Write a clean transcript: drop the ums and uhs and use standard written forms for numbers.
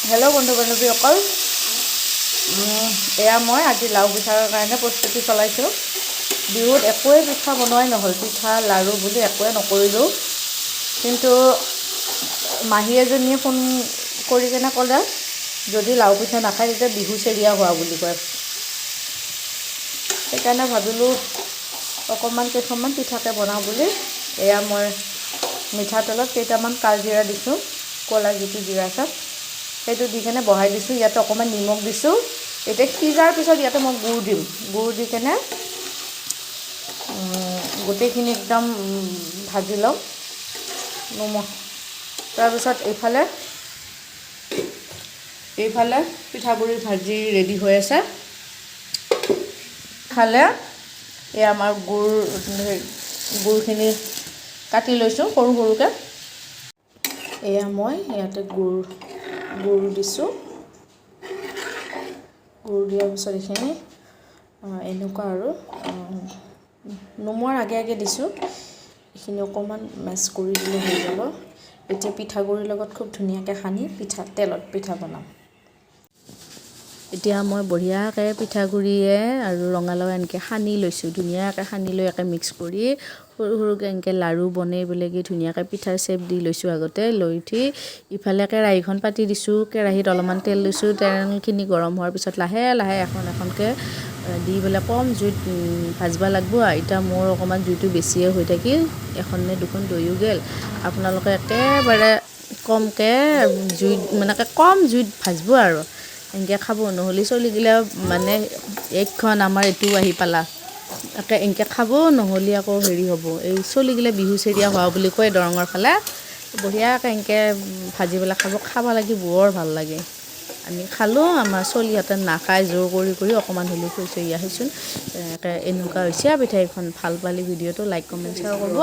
Hello' বন্ধু বান্ধৱীসকল, এয়া মই আজি লাও পিঠাৰ কাৰণে প্ৰস্তুতি চলাইছোঁ। বিহুত একোৱে পিঠা বনোৱাই নহ'ল, পিঠা লাড়ু বুলি একোৱে নকৰিলোঁ। কিন্তু মাহী এজনীয়ে ফোন কৰি কেনে ক'লে, যদি লাও পিঠা নাখায় তেতিয়া বিহু চেৰিয়া হোৱা বুলি কয়। সেইকাৰণে ভাবিলোঁ কেইখনমান পিঠাকে বনাওঁ বুলি। এয়া মই মিঠাতেলত কেইটামান কালজিৰা দিছোঁ, ক'লা যিটো জিৰা চাপ সেইটো দি কেনে বহাই দিছোঁ। ইয়াতে অকণমান নিমখ দিছোঁ। এতিয়া সিজাৰ পিছত ইয়াতে মই গুড় দিম। গুড় দি কেনে গোটেইখিনি একদম ভাজি লওঁ নিমখ। তাৰপিছত এইফালে পিঠাগুড়ি ভাজি ৰেডি হৈ আছে। ইফালে এই আমাৰ গুড়খিনি কাটি লৈছোঁ সৰু সৰুকৈ। এয়া মই ইয়াতে গুড় দিছোঁ। গুড় দিয়াৰ পিছত এইখিনি এনেকুৱা আৰু নমোৱাৰ আগে দিছোঁ। এইখিনি অকণমান মেছ কৰি দিলে হৈ যাব। এতিয়া পিঠাগুড়িৰ লগত খুব ধুনীয়াকৈ সানি তেলত পিঠা বনাম। এতিয়া মই বঢ়িয়াকৈ পিঠাগুড়িয়ে আৰু ৰঙালাও এনেকৈ সানি লৈছোঁ। ধুনীয়াকৈ সানি লৈ মিক্স কৰি সৰু সৰুকৈ এনেকৈ লাড়ু বনাই পেলাই ধুনীয়াকৈ পিঠাৰ চেপ দি লৈছোঁ। আগতে লৈ উঠি ইফালে কেৰাহীখন পাতি দিছোঁ। কেৰাহীত অলপমান তেল লৈছোঁ। তেলখিনি গৰম হোৱাৰ পিছত লাহে লাহে এখনকৈ দি পেলাই কম জুইত ভাজিব লাগিব। এতিয়া মোৰ অকণমান জুইটো বেছিয়ে হৈ থাকিল, এখন নে দুখন দৈও গ'ল। আপোনালোকে একেবাৰে কমকৈ জুইত কম জুইত ভাজিব আৰু এনেকৈ খাব। নহ'লে চলি গ'লে মানে এইখন আমাৰ এইটো আহি পালা এনেকৈ খাব। নহ'লে আকৌ হেৰি হ'ব, এই চলি গ'লে বিহু চেৰিয়া হোৱা বুলি কয় দৰঙৰ ফালে। বঢ়িয়াকৈ এনেকৈ ভাজি পেলাই খাব লাগি বৰ ভাল লাগে। আমি খালোঁ, আমাৰ চলিহঁতে নাখায়, জোৰ কৰি অকণমান হ'লেও খুৱাইছোঁ। ইয়াচোন এনেকুৱা হৈছে পিঠাখন। ভাল পালে ভিডিঅ'টো লাইক কমেণ্ট শ্বেয়াৰ কৰিব।